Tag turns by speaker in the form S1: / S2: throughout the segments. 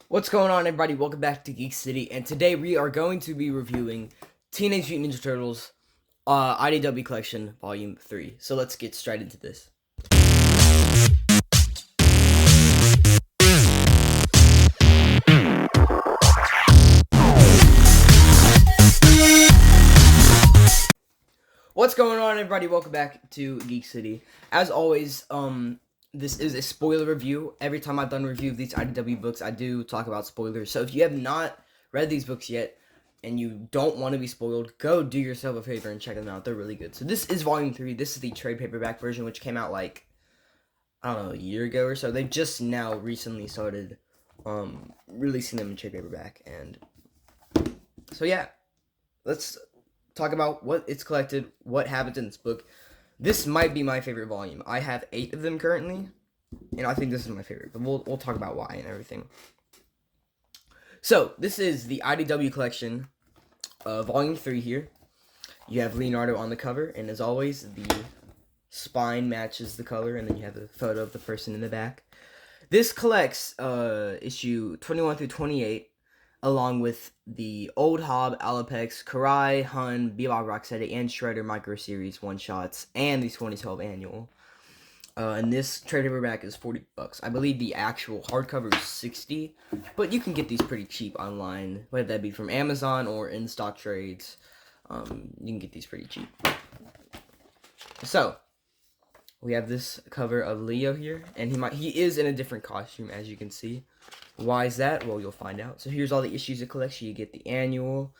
S1: What's going on, everybody? Welcome back to Geek City, and today we are going to be reviewing Teenage Mutant Ninja Turtles IDW Collection Volume 3. So let's get straight into this. What's going on, everybody? Welcome back to Geek City. As always, this is a spoiler review. Every time I've done a review of these IDW books, I do talk about spoilers. So if you have not read these books yet, and you don't want to be spoiled, go do yourself a favor and check them out. They're really good. So this is Volume 3. This is the trade paperback version, which came out like, I don't know, a year ago or so. They just now recently started releasing them in trade paperback. And so yeah, let's talk about what it's collected, what happens in this book. This might be my favorite volume. I have 8 of them currently, and I think this is my favorite. But we'll talk about why and everything. So this is the IDW collection, Volume 3 here. You have Leonardo on the cover, and as always, the spine matches the color, and then you have a photo of the person in the back. This collects issue 21 through 28, along with the Old Hob, Alapex, Karai, Hun, Bebop Rocksteady, and Shredder micro-series one-shots, and the 2012 annual. And this trade paperback is $40. I believe the actual hardcover is $60, but you can get these pretty cheap online, whether that be from Amazon or in stock trades. You can get these pretty cheap. So we have this cover of Leo here, and he is in a different costume, as you can see. Why is that? Well, you'll find out. So here's all the issues of collection. You get the annual,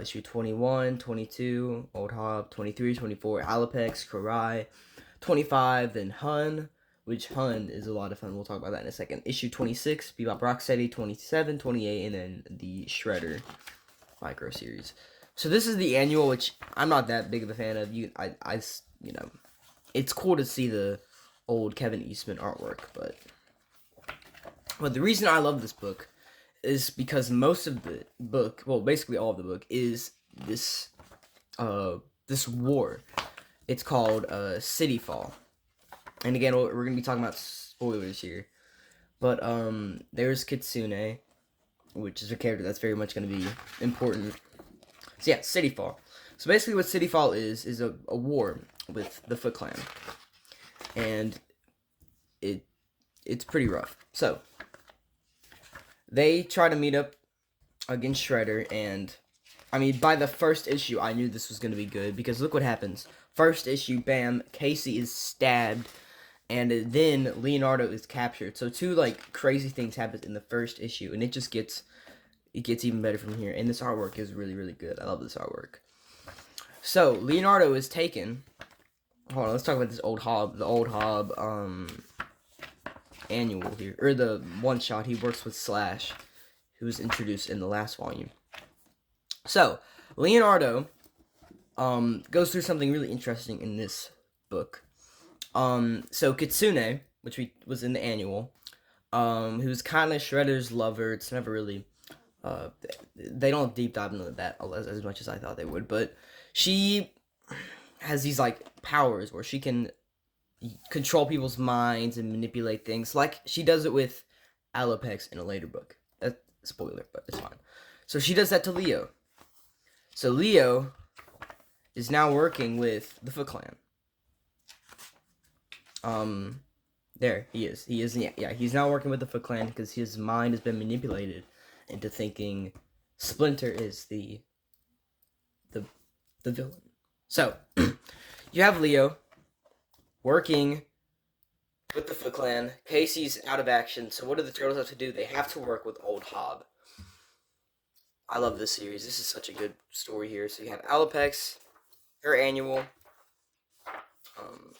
S1: issue 21, 22, Old Hob, 23, 24, Alapex, Karai, 25, then Hun, which Hun is a lot of fun. We'll talk about that in a second. Issue 26, Bebop Rocksteady, 27, 28, and then the Shredder micro series. So this is the annual, which I'm not that big of a fan of. You know, it's cool to see the old Kevin Eastman artwork, but the reason I love this book is because most of the book, well, basically all of the book, is this this war. It's called City Fall. And again, we're going to be talking about spoilers here. But there's Kitsune, which is a character that's very much going to be important. So yeah, City Fall. So basically what City Fall is a war with the Foot Clan. And it's pretty rough. So they try to meet up against Shredder, and I mean, by the first issue, I knew this was going to be good, because look what happens. First issue, bam, Casey is stabbed, and then Leonardo is captured. So two, like, crazy things happen in the first issue, and it gets even better from here. And this artwork is really, really good. I love this artwork. So, Leonardo is taken. Hold on, let's talk about this Old Hob. The Old Hob, annual here, or the one-shot. He works with Slash, who was introduced in the last volume. So, Leonardo goes through something really interesting in this book. So Kitsune, which was in the annual, who's kind of Shredder's lover. It's never really, they don't deep dive into that as much as I thought they would, but she has these, like, powers where she can control people's minds and manipulate things, like she does it with Alapex in a later book. That's a spoiler, but it's fine. So she does that to Leo. So Leo is now working with the Foot Clan. There he is. He's now working with the Foot Clan because his mind has been manipulated into thinking Splinter is the villain. So you have Leo working with the Foot Clan. Casey's out of action. So what do the Turtles have to do? They have to work with Old Hob. I love this series. This is such a good story here. So you have Alapex, her annual.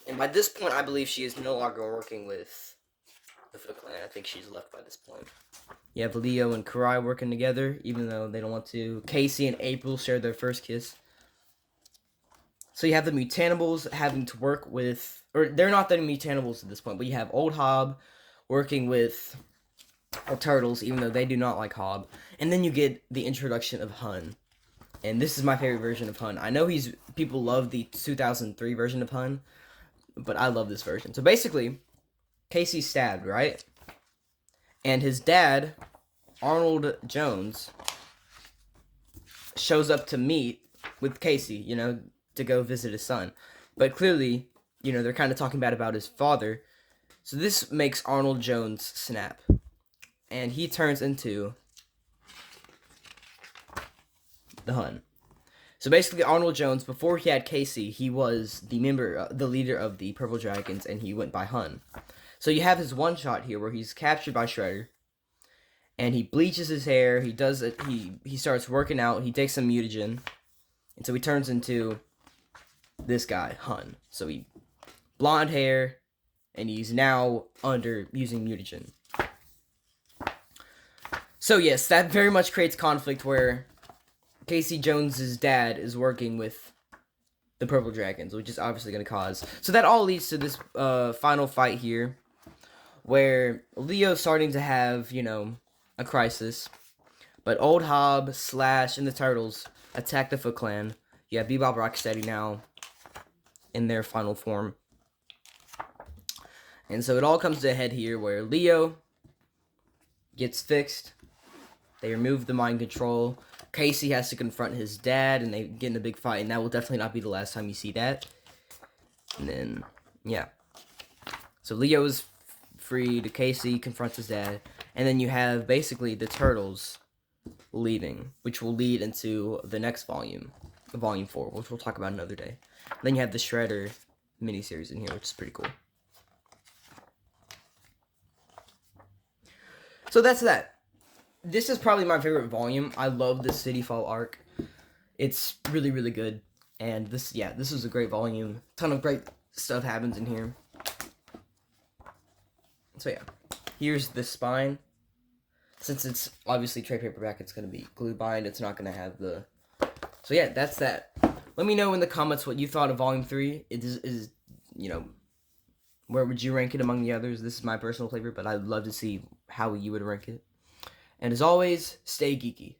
S1: And by this point, I believe she is no longer working with the Foot Clan. I think she's left by this point. You have Leo and Karai working together, even though they don't want to. Casey and April share their first kiss. So you have the Mutanimals having to work with, or they're not the Mutanimals at this point, but you have Old Hob working with the Turtles, even though they do not like Hob. And then you get the introduction of Hun. And this is my favorite version of Hun. I know people love the 2003 version of Hun, but I love this version. So basically, Casey's stabbed, right? And his dad Arnold Jones shows up to meet with Casey, you know, to go visit his son. But clearly, you know, they're kind of talking bad about his father. So this makes Arnold Jones snap. And he turns into the Hun. So basically, Arnold Jones, before he had Casey, he was the leader of the Purple Dragons, and he went by Hun. So you have his one shot here where he's captured by Shredder, and he bleaches his hair. He does it. He starts working out. He takes some mutagen, and so he turns into this guy, Hun. So he blonde hair, and he's now using mutagen. So yes, that very much creates conflict where Casey Jones's dad is working with the Purple Dragons, which is obviously going to cause. So that all leads to this final fight here, where Leo's starting to have, you know, a crisis. But Old Hob, Slash, and the Turtles attack the Foot Clan. You have Bebop, Rocksteady now in their final form. And so it all comes to a head here where Leo gets fixed. They remove the mind control. Casey has to confront his dad, and they get in a big fight, and that will definitely not be the last time you see that. And then, yeah. So Leo is freed, Casey confronts his dad, and then you have basically the Turtles leaving, which will lead into the next volume, Volume 4, which we'll talk about another day. And then you have the Shredder miniseries in here, which is pretty cool. So that's that. This is probably my favorite volume. I love the City Fall arc. It's really, really good. And this is a great volume. Ton of great stuff happens in here. So yeah, here's the spine. Since it's obviously trade paperback, it's going to be glue bind. It's not going to have the... So yeah, that's that. Let me know in the comments what you thought of Volume 3. It is, you know, where would you rank it among the others? This is my personal favorite, but I'd love to see how you would rank it. And as always, stay geeky.